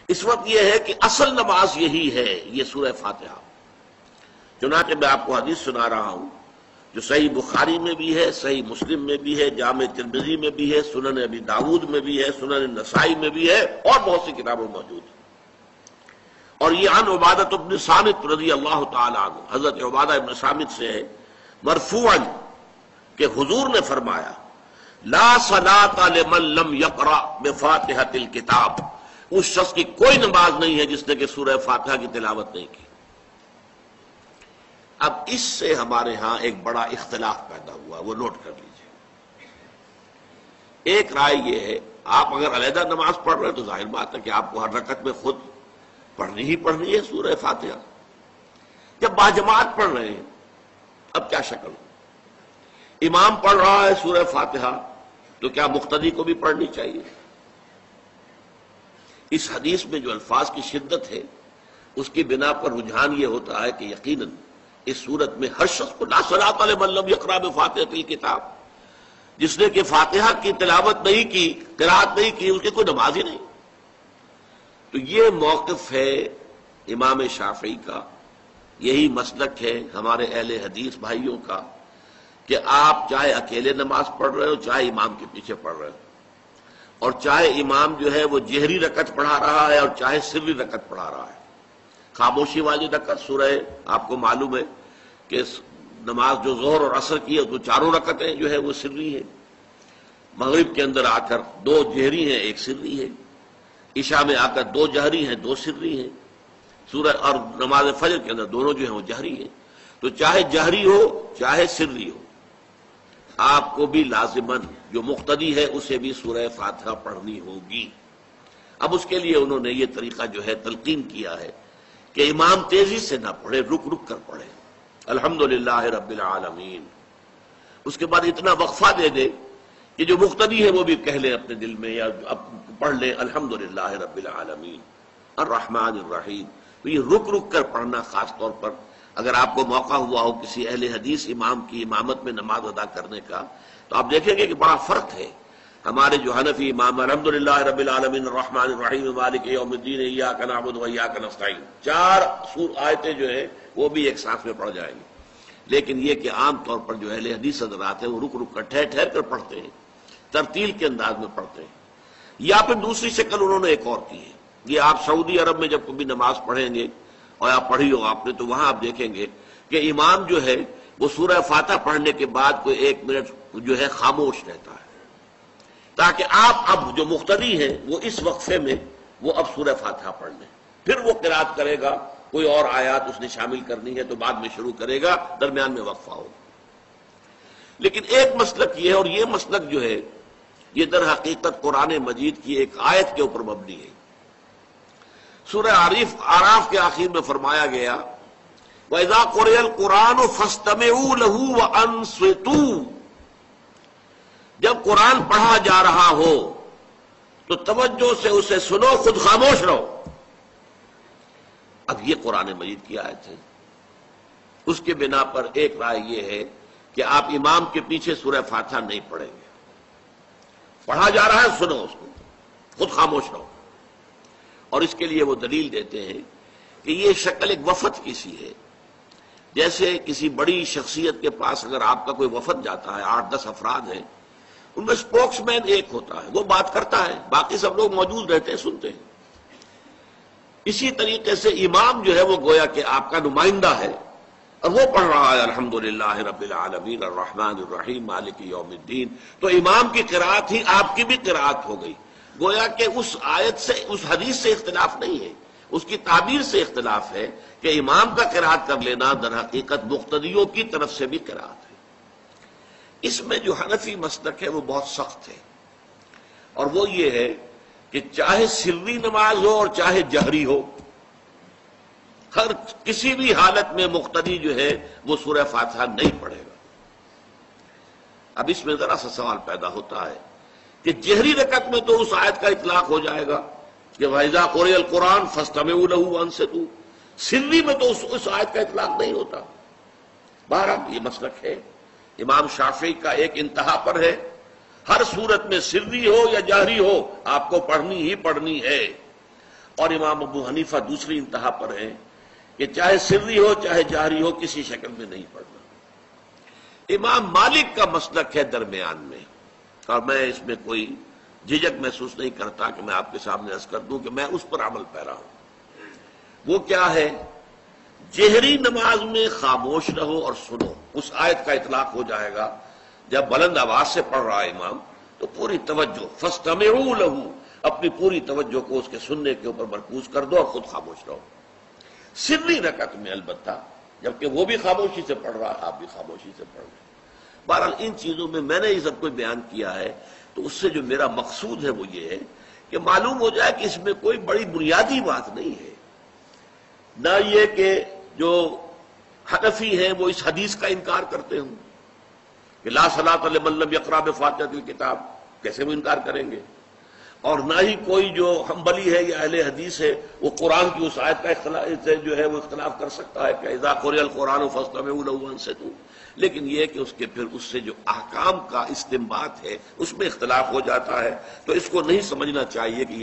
اس وقت یہ ہے کہ اصل نماز یہی ہے، یہ سورہ فاتحہ۔ چنانچہ میں آپ کو حدیث سنا رہا ہوں جو صحیح بخاری میں بھی ہے، صحیح مسلم میں بھی ہے، جامع ترمذی میں بھی ہے، سنن ابی داود میں بھی ہے، سنن نسائی میں بھی ہے، اور بہت سی کتابوں میں موجود ہے۔ اور یہ عن عبادۃ بن صامت رضی اللہ تعالی عنہ، حضرت عبادہ بن صامت سے ہے مرفوعا کہ حضور نے فرمایا لا صلاۃ لمن لم یقرأ بفاتحۃ الکتاب، اس شخص کی کوئی نماز نہیں ہے جس نے کہ سورہ فاتحہ کی تلاوت نہیں کی۔ اب اس سے ہمارے ہاں ایک بڑا اختلاف پیدا ہوا، وہ نوٹ کر لیجئے۔ ایک رائے یہ ہے آپ اگر علیحدہ نماز پڑھ رہے ہیں تو ظاہر بات ہے کہ آپ کو ہر رکعت میں خود پڑھنی ہی پڑھنی ہے سورہ فاتحہ۔ جب باجماعت پڑھ رہے ہیں اب کیا شکل ہو؟ امام پڑھ رہا ہے سورہ فاتحہ تو کیا مقتدی کو بھی پڑھنی چاہیے؟ اس حدیث میں جو الفاظ کی شدت ہے اس کی بنا پر رجحان یہ ہوتا ہے کہ یقیناً اس صورت میں ہر شخص کو لا صلاۃ لمن لم یقرأ بفاتحۃ الکتاب، جس نے کہ فاتحہ کی تلاوت نہیں کی، قرات نہیں کی، اس کی کوئی نماز ہی نہیں۔ تو یہ موقف ہے امام شافعی کا، یہی مسلک ہے ہمارے اہل حدیث بھائیوں کا کہ آپ چاہے اکیلے نماز پڑھ رہے ہو، چاہے امام کے پیچھے پڑھ رہے ہو، اور چاہے امام جو ہے وہ جہری رکعت پڑھا رہا ہے اور چاہے سری رکعت پڑھا رہا ہے۔ خاموشی والی رکعت سورہ آپ کو معلوم ہے کہ نماز جو ظہر اور عصر کی ہے تو چاروں رکعتیں جو ہے وہ سری ہے، مغرب کے اندر آ کر دو جہری ہیں ایک سری ہے، عشاء میں آ کر دو جہری ہیں دو سری ہیں، سورہ اور نماز فجر کے اندر دونوں جو ہیں وہ جہری ہیں۔ تو چاہے جہری ہو چاہے سری ہو، آپ کو بھی لازماً جو مقتدی ہے اسے بھی سورہ فاتحہ پڑھنی ہوگی۔ اب اس کے لیے انہوں نے یہ طریقہ جو ہے تلقین کیا ہے کہ امام تیزی سے نہ پڑھے، رک رک کر پڑھے الحمدللہ رب العالمین، اس کے بعد اتنا وقفہ دے دے کہ جو مقتدی ہے وہ بھی کہہ لے اپنے دل میں یا پڑھ لے الحمدللہ رب العالمین الرحمن الرحیم۔ تو یہ رک رک کر پڑھنا، خاص طور پر اگر آپ کو موقع ہوا ہو کسی اہل حدیث امام کی امامت میں نماز ادا کرنے کا تو آپ دیکھیں گے کہ بڑا فرق ہے۔ ہمارے جو حنفی امام الحمدللہ رب العالمین الرحمن الرحیم مالک یوم الدین ایاک نعبد و ایاک نستعین، چار آیتیں جو ہیں وہ بھی ایک ساتھ میں پڑھ جائیں گے، لیکن یہ کہ عام طور پر جو اہل حدیث حضرات ہیں وہ رک رک کر ٹھہر ٹھہر کر پڑھتے ہیں، ترتیل کے انداز میں پڑھتے ہیں۔ یا پھر دوسری شکل انہوں نے ایک اور کی ہے، یہ آپ سعودی عرب میں جب کبھی نماز پڑھیں گے اور آپ پڑھی ہو آپ نے تو وہاں آپ دیکھیں گے کہ امام جو ہے وہ سورہ فاتحہ پڑھنے کے بعد کوئی ایک منٹ جو ہے خاموش رہتا ہے تاکہ آپ اب جو مقتدی ہیں وہ اس وقفے میں وہ اب سورہ فاتحہ پڑھ لیں، پھر وہ قرات کرے گا، کوئی اور آیات اس نے شامل کرنی ہے تو بعد میں شروع کرے گا، درمیان میں وقفہ ہوگا۔ لیکن ایک مسلک یہ ہے، اور یہ مسلک جو ہے یہ در حقیقت قرآن مجید کی ایک آیت کے اوپر مبنی ہے۔ سورہ اعراف کے آخر میں فرمایا گیا وَإِذَا قُرِئَ الْقُرْآنُ فَاسْتَمِعُوا لَهُ وَأَنصِتُوا، جب قرآن پڑھا جا رہا ہو تو توجہ سے اسے سنو، خود خاموش رہو۔ اب یہ قرآن مجید کی آیت ہے، اس کے بنا پر ایک رائے یہ ہے کہ آپ امام کے پیچھے سورہ فاتحہ نہیں پڑھیں گے، پڑھا جا رہا ہے سنو اس کو، خود خاموش رہو۔ اور اس کے لیے وہ دلیل دیتے ہیں کہ یہ شکل ایک وفد کی سی ہے، جیسے کسی بڑی شخصیت کے پاس اگر آپ کا کوئی وفد جاتا ہے، 8-10 افراد ہیں، ان میں اسپوکس مین ایک ہوتا ہے، وہ بات کرتا ہے، باقی سب لوگ موجود رہتے ہیں، سنتے ہیں۔ اسی طریقے سے امام جو ہے وہ گویا کہ آپ کا نمائندہ ہے اور وہ پڑھ رہا ہے الحمدللہ رب العالمین الرحمن الرحیم مالک یوم الدین، تو امام کی قرات ہی آپ کی بھی قرات ہو گئی۔ گویا کہ اس آیت سے، اس حدیث سے اختلاف نہیں ہے، اس کی تعبیر سے اختلاف ہے کہ امام کا قرات کر لینا در حقیقت مقتدیوں کی طرف سے بھی قرات ہے۔ اس میں جو حنفی مسلک ہے وہ بہت سخت ہے، اور وہ یہ ہے کہ چاہے سری نماز ہو اور چاہے جہری ہو، ہر کسی بھی حالت میں مقتدی جو ہے وہ سورہ فاتحہ نہیں پڑھے گا۔ اب اس میں ذرا سا سوال پیدا ہوتا ہے کہ جہری رکعت میں تو اس آیت کا اطلاق ہو جائے گا کہ وَإِذَا قُرِئَ الْقُرْآنُ فَاسْتَمِعُوا لَهُ وَأَنصِتُوا، سری میں تو اس آیت کا اطلاق نہیں ہوتا۔ بہرحال یہ مسلک ہے امام شافعی کا، ایک انتہا پر ہے، ہر صورت میں سری ہو یا جہری ہو آپ کو پڑھنی ہی پڑھنی ہے۔ اور امام ابو حنیفہ دوسری انتہا پر ہیں کہ چاہے سری ہو چاہے جہری ہو کسی شکل میں نہیں پڑھنا۔ امام مالک کا مسلک ہے درمیان میں، اور میں اس میں کوئی جھجک محسوس نہیں کرتا کہ میں آپ کے سامنے عرض کر دوں کہ میں اس پر عمل پیرا ہوں۔ وہ کیا ہے؟ جہری نماز میں خاموش رہو اور سنو، اس آیت کا اطلاق ہو جائے گا جب بلند آواز سے پڑھ رہا ہے امام تو پوری توجہ، فاستمعوا لہ، اپنی پوری توجہ کو اس کے سننے کے اوپر مرکوز کر دو اور خود خاموش رہو۔ سری رکعت میں البتہ جبکہ وہ بھی خاموشی سے پڑھ رہا ہے، آپ بھی خاموشی سے پڑھ رہے ہیں۔ بہرحال ان چیزوں میں نے یہ سب کو بیان کیا ہے تو اس سے جو میرا مقصود ہے وہ یہ ہے کہ معلوم ہو جائے کہ اس میں کوئی بڑی بنیادی بات نہیں ہے، نہ یہ کہ جو حنفی ہیں وہ اس حدیث کا انکار کرتے ہوں کہ لا صلاۃ لمن لم یقرأ بفاتحۃ الکتاب، کیسے وہ انکار کریں گے؟ اور نہ ہی کوئی جو حنبلی ہے یا اہل حدیث ہے وہ قرآن کی اس آیت کا اختلاف جو ہے وہ اختلاف کر سکتا ہے کہ اذا قرئ القرآن فاستمعوا لہ وانصتوا، لیکن یہ کہ اس کے پھر اس سے جو احکام کا استنباط ہے اس میں اختلاف ہو جاتا ہے، تو اس کو نہیں سمجھنا چاہیے کہ